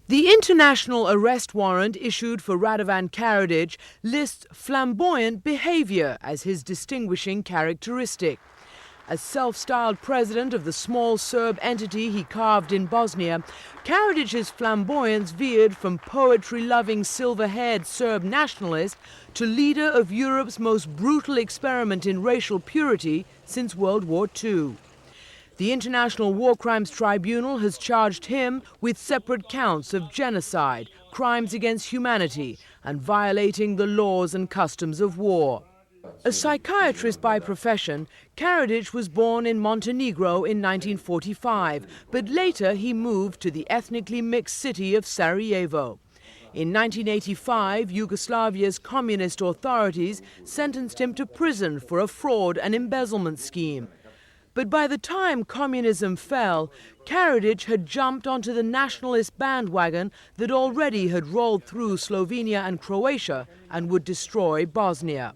The international arrest warrant issued for Radovan Karadzic lists flamboyant behavior as his distinguishing characteristic. As self-styled president of the small Serb entity he carved in Bosnia, Karadzic's flamboyance veered from poetry-loving silver-haired Serb nationalist to leader of Europe's most brutal experiment in racial purity since World War II. The International War Crimes Tribunal has charged him with separate counts of genocide, crimes against humanity, and violating the laws and customs of war. A psychiatrist by profession, Karadzic was born in Montenegro in 1945, but later he moved to the ethnically mixed city of Sarajevo. In 1985, Yugoslavia's communist authorities sentenced him to prison for a fraud and embezzlement scheme. But by the time communism fell, Karadzic had jumped onto the nationalist bandwagon that already had rolled through Slovenia and Croatia and would destroy Bosnia.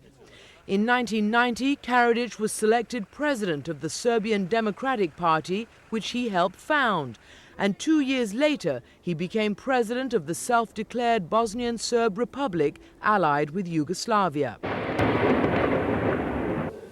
In 1990, Karadzic was selected president of the Serbian Democratic Party, which he helped found. And 2 years later, he became president of the self-declared Bosnian Serb Republic, allied with Yugoslavia.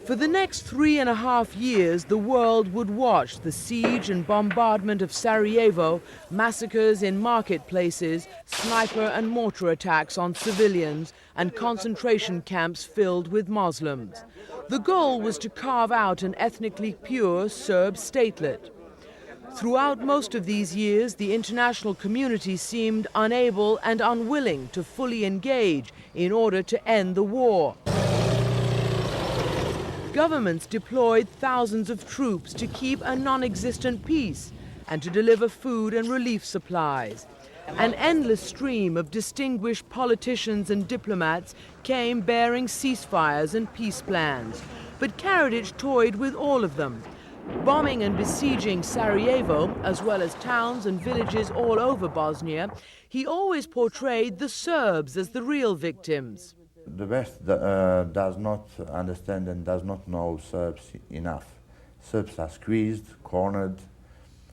For the next 3.5 years, the world would watch the siege and bombardment of Sarajevo, massacres in marketplaces, sniper and mortar attacks on civilians, and concentration camps filled with Muslims. The goal was to carve out an ethnically pure Serb statelet. Throughout most of these years, the international community seemed unable and unwilling to fully engage in order to end the war. Governments deployed thousands of troops to keep a non-existent peace and to deliver food and relief supplies. An endless stream of distinguished politicians and diplomats came bearing ceasefires and peace plans. But Karadzic toyed with all of them. Bombing and besieging Sarajevo, as well as towns and villages all over Bosnia, he always portrayed the Serbs as the real victims. The West does not understand and does not know Serbs enough. Serbs are squeezed, cornered,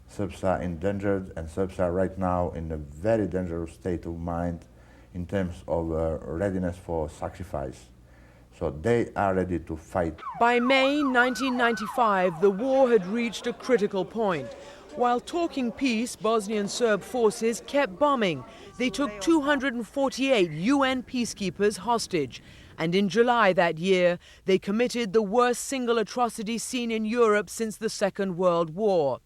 Serbs are endangered, and Serbs are right now in a very dangerous state of mind in terms of readiness for sacrifice. So they are ready to fight. By May 1995, the war had reached a critical point. While talking peace, Bosnian Serb forces kept bombing. They took 248 UN peacekeepers hostage. And in July that year, they committed the worst single atrocity seen in Europe since the Second World War.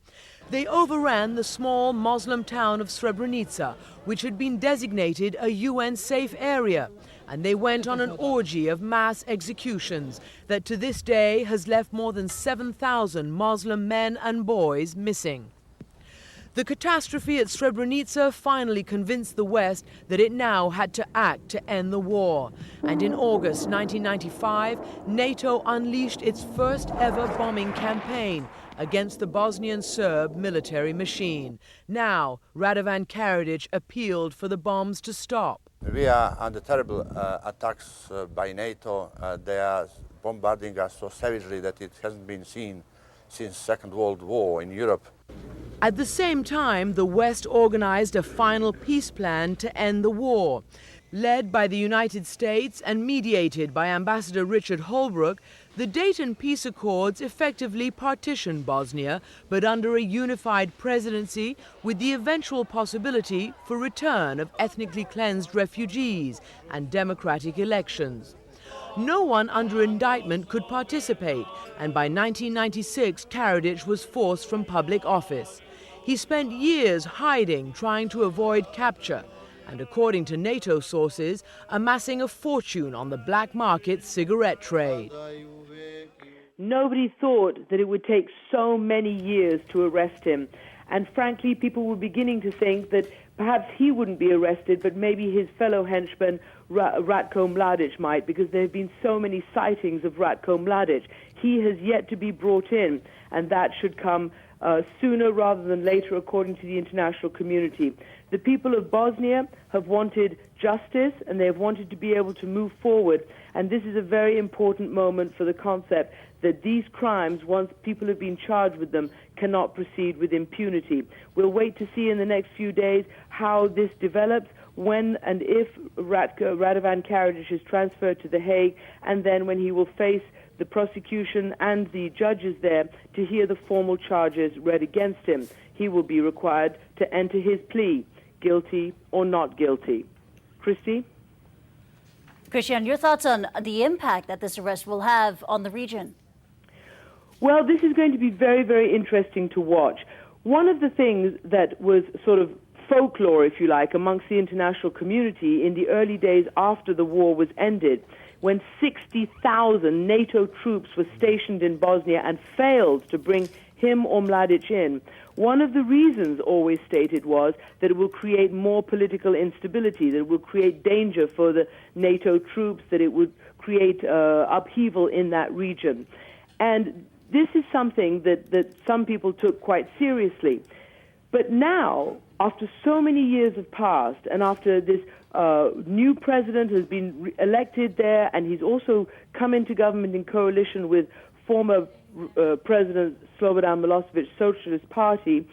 They overran the small Muslim town of Srebrenica, which had been designated a UN-safe area. And they went on an orgy of mass executions that to this day has left more than 7,000 Muslim men and boys missing. The catastrophe at Srebrenica finally convinced the West that it now had to act to end the war. And in August 1995, NATO unleashed its first ever bombing campaign against the Bosnian Serb military machine. Now, Radovan Karadzic appealed for the bombs to stop. We are under terrible attacks by NATO. They are bombarding us so savagely that it hasn't been seen since Second World War in Europe. At the same time, the West organized a final peace plan to end the war. Led by the United States and mediated by Ambassador Richard Holbrooke, the Dayton Peace Accords effectively partitioned Bosnia, but under a unified presidency with the eventual possibility for return of ethnically cleansed refugees and democratic elections. No one under indictment could participate, and by 1996, Karadzic was forced from public office. He spent years hiding, trying to avoid capture, and according to NATO sources, amassing a fortune on the black market cigarette trade. Nobody thought that it would take so many years to arrest him. And frankly, people were beginning to think that perhaps he wouldn't be arrested, but maybe his fellow henchman, Ratko Mladic, might, because there have been so many sightings of Ratko Mladic. He has yet to be brought in, and that should come sooner rather than later, according to the international community. The people of Bosnia have wanted justice, and they have wanted to be able to move forward. And this is a very important moment for the concept that these crimes, once people have been charged with them, cannot proceed with impunity. We'll wait to see in the next few days how this develops, when and if Radovan Karadzic is transferred to The Hague, and then when he will face the prosecution and the judges there to hear the formal charges read against him. He will be required to enter his plea, guilty or not guilty. Christy? Christian, your thoughts on the impact that this arrest will have on the region? Well, this is going to be very, very interesting to watch. One of the things that was sort of folklore, if you like, amongst the international community in the early days after the war was ended, when 60,000 NATO troops were stationed in Bosnia and failed to bring him or Mladic in, one of the reasons always stated was that it will create more political instability, that it will create danger for the NATO troops, that it would create upheaval in that region. And this is something that some people took quite seriously. But now, after so many years have passed, and after this new president has been elected there, and he's also come into government in coalition with former President Slobodan Milosevic's Socialist Party,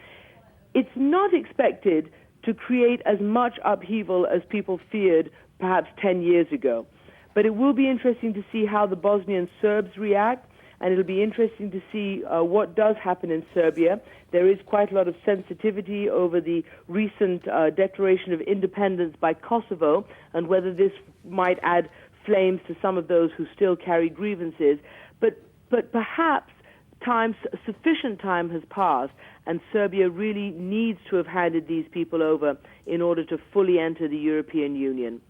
it's not expected to create as much upheaval as people feared perhaps 10 years ago. But it will be interesting to see how the Bosnian Serbs react, and it'll be interesting to see what does happen in Serbia. There is quite a lot of sensitivity over the recent declaration of independence by Kosovo, and whether this might add flames to some of those who still carry grievances. But perhaps sufficient time has passed, and Serbia really needs to have handed these people over in order to fully enter the European Union.